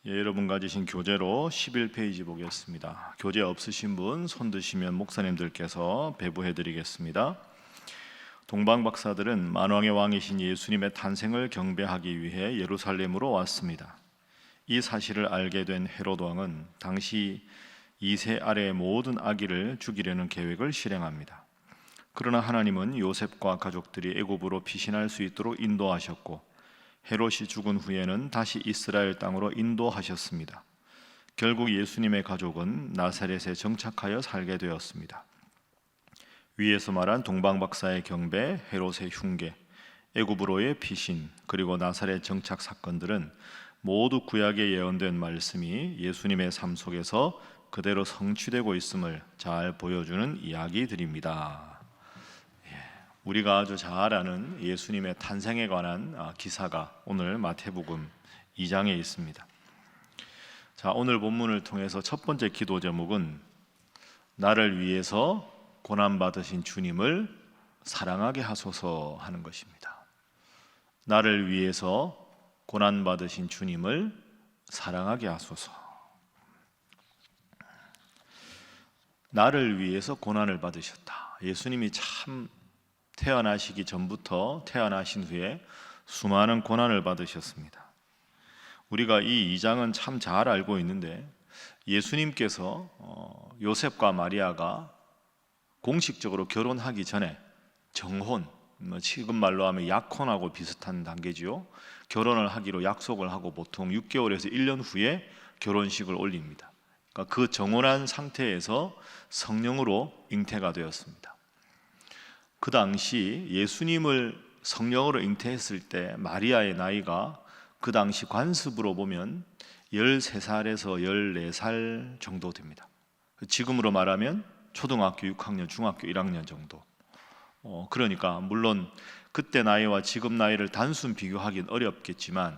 여러분 가지신 교재로 11페이지 보겠습니다. 교재 없으신 분 손 드시면 목사님들께서 배부해 드리겠습니다. 동방 박사들은 만왕의 왕이신 예수님의 탄생을 경배하기 위해 예루살렘으로 왔습니다. 이 사실을 알게 된 헤롯 왕은 당시 2세 아래의 모든 아기를 죽이려는 계획을 실행합니다. 그러나 하나님은 요셉과 가족들이 애굽으로 피신할 수 있도록 인도하셨고 헤롯이 죽은 후에는 다시 이스라엘 땅으로 인도하셨습니다. 결국 예수님의 가족은 나사렛에 정착하여 살게 되었습니다. 위에서 말한 동방박사의 경배, 헤롯의 흉계, 애굽으로의 피신, 그리고 나사렛 정착 사건들은 모두 구약에 예언된 말씀이 예수님의 삶 속에서 그대로 성취되고 있음을 잘 보여주는 이야기들입니다. 우리가 아주 잘 아는 예수님의 탄생에 관한 기사가 오늘 마태복음 2장에 있습니다. 자, 오늘 본문을 통해서 첫 번째 기도 제목은 나를 위해서 고난받으신 주님을 사랑하게 하소서 하는 것입니다. 나를 위해서 고난받으신 주님을 사랑하게 하소서. 나를 위해서 고난을 받으셨다. 예수님이 참 태어나시기 전부터 태어나신 후에 수많은 고난을 받으셨습니다. 우리가 이 2장은 참 잘 알고 있는데 예수님께서 요셉과 마리아가 공식적으로 결혼하기 전에 정혼, 지금 말로 하면 약혼하고 비슷한 단계지요. 결혼을 하기로 약속을 하고 보통 6개월에서 1년 후에 결혼식을 올립니다. 그러니까 그 정혼한 상태에서 성령으로 잉태가 되었습니다. 그 당시 예수님을 성령으로 잉태했을 때 마리아의 나이가 그 당시 관습으로 보면 13살에서 14살 정도 됩니다. 지금으로 말하면 초등학교 6학년, 중학교 1학년 정도. 그러니까 물론 그때 나이와 지금 나이를 단순 비교하기는 어렵겠지만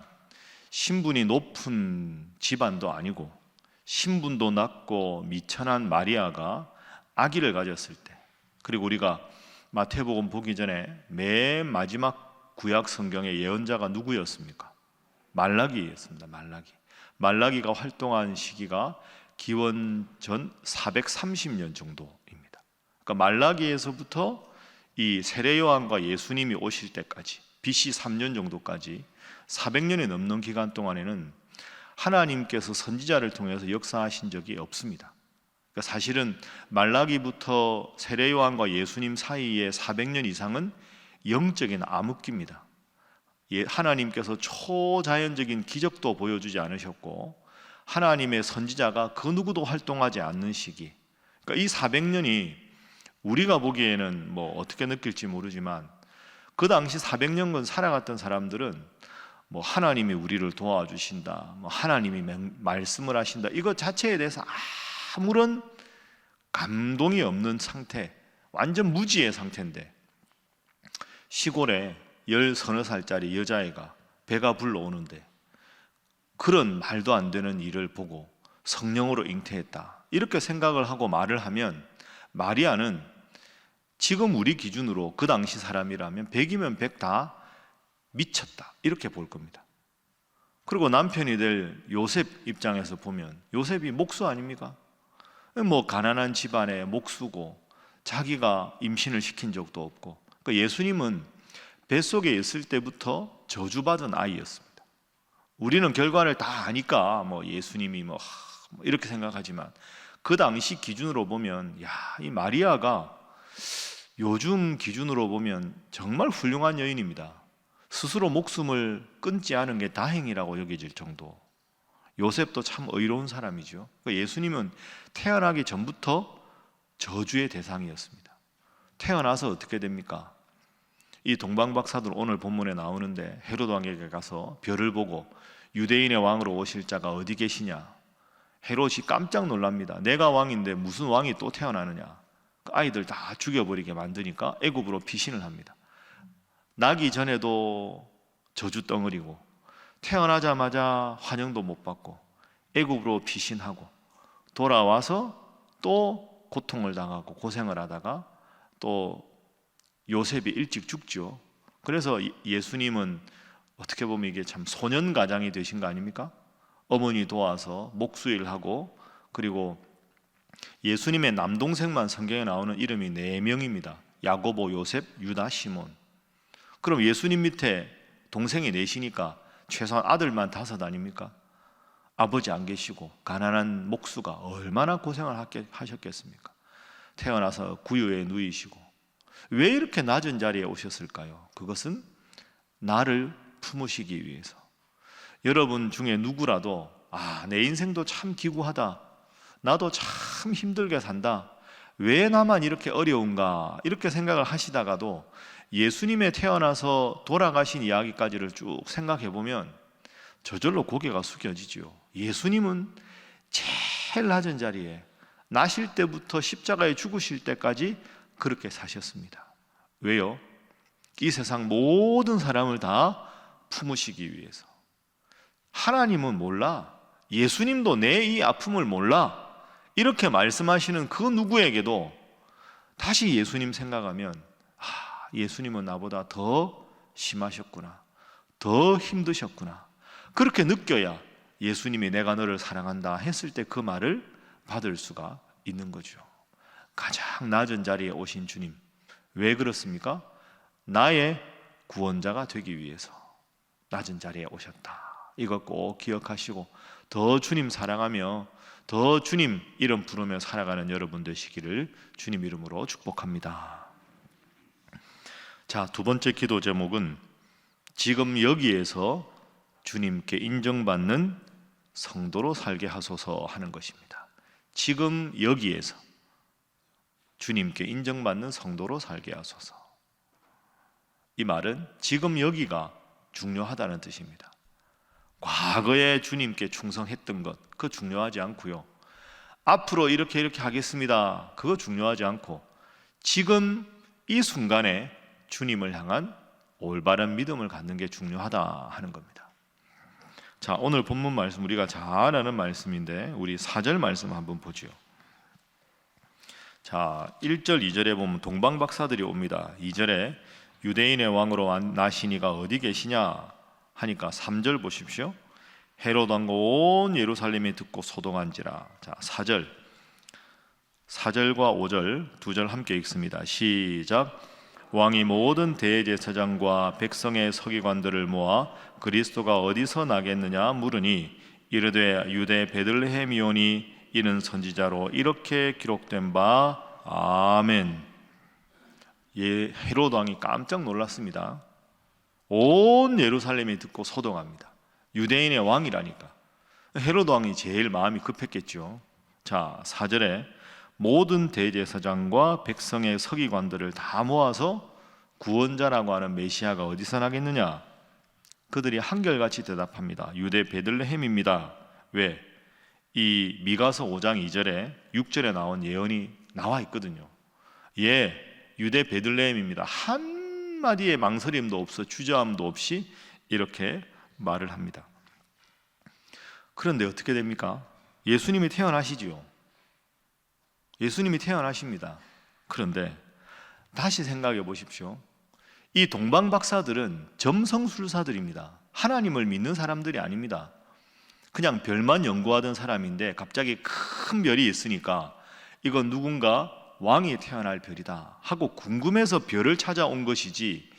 신분이 높은 집안도 아니고 신분도 낮고 미천한 마리아가 아기를 가졌을 때, 그리고 우리가 마태복음 보기 전에 맨 마지막 구약 성경의 예언자가 누구였습니까? 말라기였습니다. 말라기가 활동한 시기가 기원전 430년 정도입니다. 그러니까 말라기에서부터 이 세례 요한과 예수님이 오실 때까지 BC 3년 정도까지 400년이 넘는 기간 동안에는 하나님께서 선지자를 통해서 역사하신 적이 없습니다. 사실은 말라기부터 세례 요한과 예수님 사이의 400년 이상은 영적인 암흑기입니다. 하나님께서 초자연적인 기적도 보여주지 않으셨고 하나님의 선지자가 그 누구도 활동하지 않는 시기. 그러니까 이 400년이 우리가 보기에는 뭐 어떻게 느낄지 모르지만 그 당시 400년간 살아갔던 사람들은 뭐 하나님이 우리를 도와주신다, 뭐 하나님이 말씀을 하신다, 이것 자체에 대해서 아무런 감동이 없는 상태, 완전 무지의 상태인데 시골에 10서너 살짜리 여자애가 배가 불러오는데 그런 말도 안 되는 일을 보고 성령으로 잉태했다, 이렇게 생각을 하고 말을 하면 마리아는 지금 우리 기준으로 그 당시 사람이라면 100이면 100 다 미쳤다, 이렇게 볼 겁니다. 그리고 남편이 될 요셉 입장에서 보면 요셉이 목수 아닙니까? 뭐 가난한 집안의 목수고 자기가 임신을 시킨 적도 없고, 그러니까 예수님은 뱃속에 있을 때부터 저주받은 아이였습니다. 우리는 결과를 다 아니까 뭐 예수님이 뭐 이렇게 생각하지만 그 당시 기준으로 보면 이 마리아가 요즘 기준으로 보면 정말 훌륭한 여인입니다. 스스로 목숨을 끊지 않은 게 다행이라고 여겨질 정도. 요셉도 참 의로운 사람이죠. 예수님은 태어나기 전부터 저주의 대상이었습니다. 태어나서 어떻게 됩니까? 이 동방박사들 오늘 본문에 나오는데 헤롯 왕에게 가서 별을 보고 유대인의 왕으로 오실 자가 어디 계시냐? 헤롯이 깜짝 놀랍니다. 내가 왕인데 무슨 왕이 또 태어나느냐? 아이들 다 죽여버리게 만드니까 애굽으로 피신을 합니다. 나기 전에도 저주덩어리고 태어나자마자 환영도 못 받고 애굽으로 피신하고 돌아와서 또 고통을 당하고 고생을 하다가 또 요셉이 일찍 죽죠. 그래서 예수님은 어떻게 보면 이게 참 소년 가장이 되신 거 아닙니까? 어머니 도와서 목수일하고, 그리고 예수님의 남동생만 성경에 나오는 이름이 4명입니다. 야고보, 요셉, 유다, 시몬. 그럼 예수님 밑에 동생이 4이니까 최소한 아들만 5 아닙니까? 아버지 안 계시고 가난한 목수가 얼마나 고생을 하셨겠습니까? 태어나서 구유에 누이시고. 왜 이렇게 낮은 자리에 오셨을까요? 그것은 나를 품으시기 위해서. 여러분 중에 누구라도 내 인생도 참 기구하다, 나도 참 힘들게 산다, 왜 나만 이렇게 어려운가, 이렇게 생각을 하시다가도 예수님의 태어나서 돌아가신 이야기까지를 쭉 생각해 보면 저절로 고개가 숙여지죠. 예수님은 제일 낮은 자리에 나실 때부터 십자가에 죽으실 때까지 그렇게 사셨습니다. 왜요? 이 세상 모든 사람을 다 품으시기 위해서. 하나님은 몰라, 예수님도 내 이 아픔을 몰라, 이렇게 말씀하시는 그 누구에게도 다시 예수님 생각하면 예수님은 나보다 더 심하셨구나, 더 힘드셨구나, 그렇게 느껴야 예수님이 내가 너를 사랑한다 했을 때 그 말을 받을 수가 있는 거죠. 가장 낮은 자리에 오신 주님, 왜 그렇습니까? 나의 구원자가 되기 위해서 낮은 자리에 오셨다. 이거 꼭 기억하시고 더 주님 사랑하며 더 주님 이름 부르며 살아가는 여러분 되시기를 주님 이름으로 축복합니다. 자, 2번째 기도 제목은 지금 여기에서 주님께 인정받는 성도로 살게 하소서 하는 것입니다. 지금 여기에서 주님께 인정받는 성도로 살게 하소서. 이 말은 지금 여기가 중요하다는 뜻입니다. 과거에 주님께 충성했던 것, 그거 중요하지 않고요. 앞으로 이렇게 하겠습니다, 그거 중요하지 않고 지금 이 순간에 주님을 향한 올바른 믿음을 갖는 게 중요하다 하는 겁니다. 자, 오늘 본문 말씀 우리가 잘 아는 말씀인데 우리 4절 말씀 한번 보죠. 자, 1절 2절에 보면 동방박사들이 옵니다. 2절에 유대인의 왕으로 나시니가 어디 계시냐 하니까 3절 보십시오. 헤롯 왕과 온 예루살렘이 듣고 소동한지라. 자, 4절과 5절 2절 함께 읽습니다. 시작. 왕이 모든 대제사장과 백성의 서기관들을 모아 그리스도가 어디서 나겠느냐 물으니 이르되 유대 베들레헴이오니 이는 선지자로 이렇게 기록된 바. 아멘. 헤롯 왕이 깜짝 놀랐습니다. 온 예루살렘이 듣고 소동합니다. 유대인의 왕이라니까. 헤롯 왕이 제일 마음이 급했겠죠. 자, 4절에 모든 대제사장과 백성의 서기관들을 다 모아서 구원자라고 하는 메시아가 어디서 나겠느냐? 그들이 한결같이 대답합니다. 유대 베들레헴입니다. 왜? 이 미가서 5장 2절에 6절에 나온 예언이 나와 있거든요. 예, 유대 베들레헴입니다. 한마디의 망설임도 없어 주저함도 없이 이렇게 말을 합니다. 그런데 어떻게 됩니까? 예수님이 태어나시지요. 예수님이 태어나십니다. 그런데 다시 생각해 보십시오. 이 동방박사들은 점성술사들입니다. 하나님을 믿는 사람들이 아닙니다. 그냥 별만 연구하던 사람인데 갑자기 큰 별이 있으니까 이건 누군가 왕이 태어날 별이다 하고 궁금해서 별을 찾아온 것이지,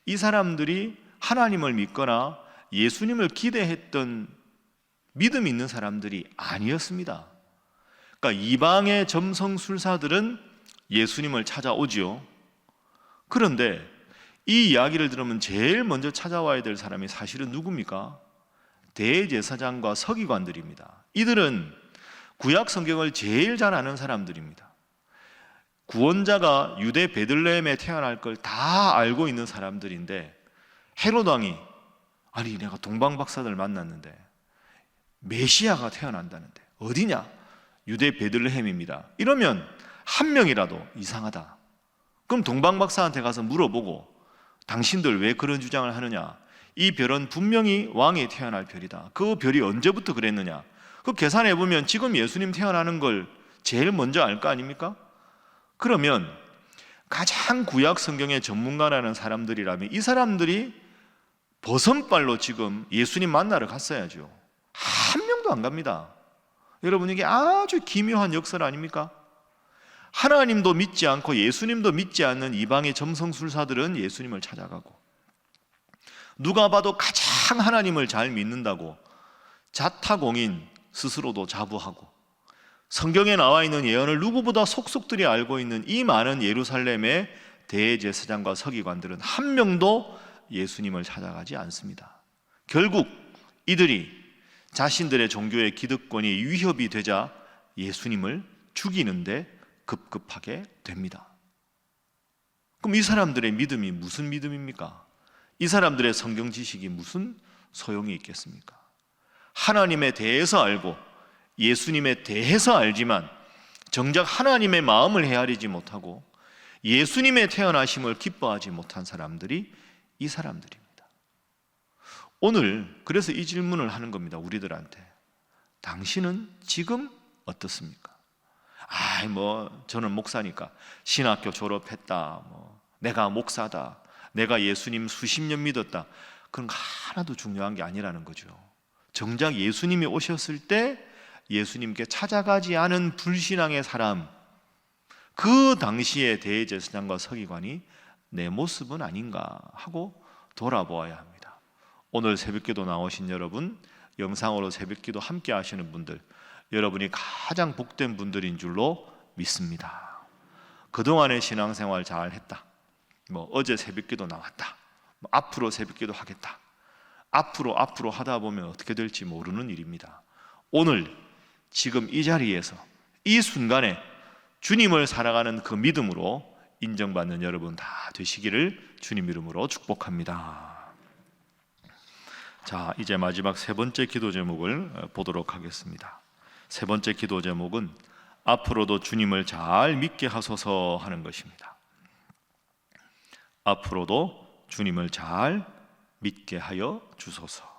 이 사람들이 하나님을 믿거나 예수님을 기대했던 믿음 있는 사람들이 아니었습니다. 그러니까 이방의 점성술사들은 예수님을 찾아오지요. 그런데 이 이야기를 들으면 제일 먼저 찾아와야 될 사람이 사실은 누굽니까? 대제사장과 서기관들입니다. 이들은 구약 성경을 제일 잘 아는 사람들입니다. 구원자가 유대 베들레헴에 태어날 걸 다 알고 있는 사람들인데 헤롯 왕이 아니 내가 동방박사들 만났는데 메시아가 태어난다는데 어디냐? 유대 베들레헴입니다. 이러면 한 명이라도 이상하다. 그럼 동방박사한테 가서 물어보고 당신들 왜 그런 주장을 하느냐? 이 별은 분명히 왕이 태어날 별이다. 그 별이 언제부터 그랬느냐? 그 계산해 보면 지금 예수님 태어나는 걸 제일 먼저 알 거 아닙니까? 그러면 가장 구약 성경의 전문가라는 사람들이라면 이 사람들이 버선발로 지금 예수님 만나러 갔어야죠. 한 상상도 안 갑니다. 여러분, 이게 아주 기묘한 역설 아닙니까? 하나님도 믿지 않고 예수님도 믿지 않는 이방의 점성술사들은 예수님을 찾아가고, 누가 봐도 가장 하나님을 잘 믿는다고 자타공인 스스로도 자부하고, 성경에 나와 있는 예언을 누구보다 속속들이 알고 있는 이 많은 예루살렘의 대제사장과 서기관들은 한 명도 예수님을 찾아가지 않습니다. 결국 이들이 자신들의 종교의 기득권이 위협이 되자 예수님을 죽이는데 급급하게 됩니다. 그럼 이 사람들의 믿음이 무슨 믿음입니까? 이 사람들의 성경 지식이 무슨 소용이 있겠습니까? 하나님에 대해서 알고 예수님에 대해서 알지만 정작 하나님의 마음을 헤아리지 못하고 예수님의 태어나심을 기뻐하지 못한 사람들이 이 사람들입니다. 오늘 그래서 이 질문을 하는 겁니다. 우리들한테. 당신은 지금 어떻습니까? 저는 목사니까, 신학교 졸업했다, 내가 목사다, 내가 예수님 수십 년 믿었다, 그런 거 하나도 중요한 게 아니라는 거죠. 정작 예수님이 오셨을 때 예수님께 찾아가지 않은 불신앙의 사람, 그 당시의 대제사장과 서기관이 내 모습은 아닌가 하고 돌아보아야 합니다. 오늘 새벽기도 나오신 여러분, 영상으로 새벽기도 함께 하시는 분들, 여러분이 가장 복된 분들인 줄로 믿습니다. 그동안의 신앙생활 잘했다, 어제 새벽기도 나왔다, 앞으로 새벽기도 하겠다, 앞으로 하다 보면 어떻게 될지 모르는 일입니다. 오늘 지금 이 자리에서 이 순간에 주님을 살아가는 그 믿음으로 인정받는 여러분 다 되시기를 주님 이름으로 축복합니다. 자, 이제 마지막 세 번째 기도 제목을 보도록 하겠습니다. 세 번째 기도 제목은 앞으로도 주님을 잘 믿게 하소서 하는 것입니다. 앞으로도 주님을 잘 믿게 하여 주소서.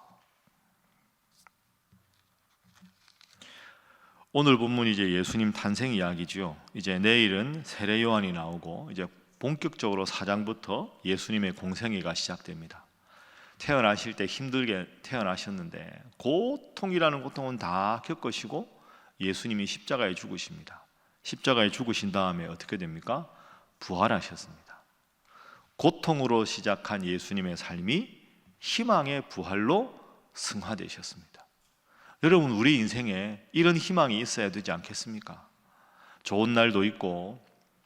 오늘 본문이 이제 예수님 탄생 이야기죠. 이제 내일은 세례 요한이 나오고 이제 본격적으로 4장부터 예수님의 공생애가 시작됩니다. 태어나실 때 힘들게 태어나셨는데 고통이라는 고통은 다 겪으시고 예수님이 십자가에 죽으십니다. 십자가에 죽으신 다음에 어떻게 됩니까? 부활하셨습니다. 고통으로 시작한 예수님의 삶이 희망의 부활로 승화되셨습니다. 여러분, 우리 인생에 이런 희망이 있어야 되지 않겠습니까? 좋은 날도 있고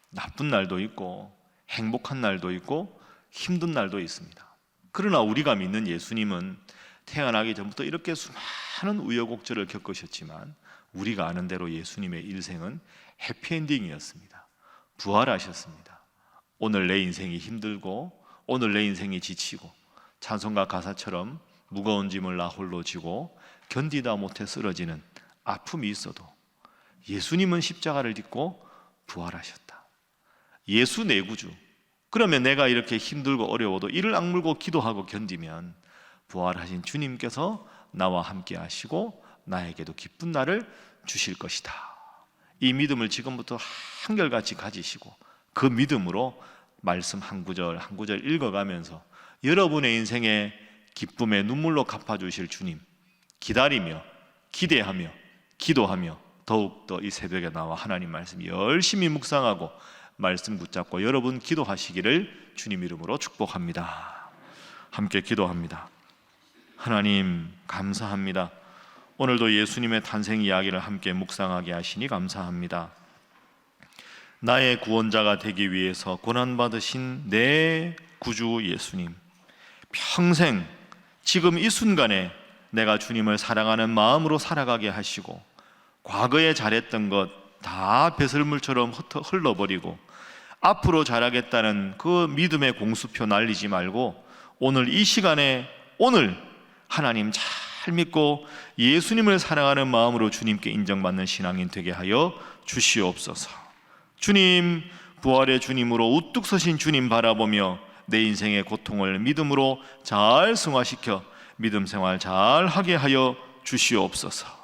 나쁜 날도 있고 행복한 날도 있고 힘든 날도 있습니다. 그러나 우리가 믿는 예수님은 태어나기 전부터 이렇게 수많은 우여곡절을 겪으셨지만 우리가 아는 대로 예수님의 일생은 해피엔딩이었습니다. 부활하셨습니다. 오늘 내 인생이 힘들고 오늘 내 인생이 지치고 찬송가 가사처럼 무거운 짐을 나 홀로 지고 견디다 못해 쓰러지는 아픔이 있어도 예수님은 십자가를 딛고 부활하셨다. 예수 내 구주. 그러면 내가 이렇게 힘들고 어려워도 이를 악물고 기도하고 견디면 부활하신 주님께서 나와 함께 하시고 나에게도 기쁜 날을 주실 것이다. 이 믿음을 지금부터 한결같이 가지시고 그 믿음으로 말씀 한 구절 한 구절 읽어가면서 여러분의 인생에 기쁨의 눈물로 갚아주실 주님 기다리며 기대하며 기도하며 더욱더 이 새벽에 나와 하나님 말씀 열심히 묵상하고 말씀 붙잡고 여러분 기도하시기를 주님 이름으로 축복합니다. 함께 기도합니다. 하나님 감사합니다. 오늘도 예수님의 탄생 이야기를 함께 묵상하게 하시니 감사합니다. 나의 구원자가 되기 위해서 고난받으신 내 구주 예수님, 평생 지금 이 순간에 내가 주님을 사랑하는 마음으로 살아가게 하시고 과거에 잘했던 것 다 배설물처럼 흘러버리고 앞으로 잘하겠다는 그 믿음의 공수표 날리지 말고 오늘 이 시간에 오늘 하나님 잘 믿고 예수님을 사랑하는 마음으로 주님께 인정받는 신앙인 되게 하여 주시옵소서. 주님, 부활의 주님으로 우뚝 서신 주님 바라보며 내 인생의 고통을 믿음으로 잘 승화시켜 믿음 생활 잘 하게 하여 주시옵소서.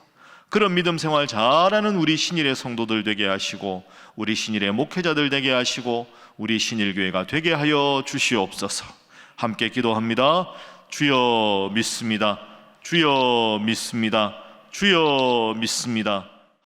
그런 믿음 생활 잘하는 우리 신일의 성도들 되게 하시고 우리 신일의 목회자들 되게 하시고 우리 신일교회가 되게 하여 주시옵소서. 함께 기도합니다. 주여 믿습니다. 주여 믿습니다. 주여 믿습니다.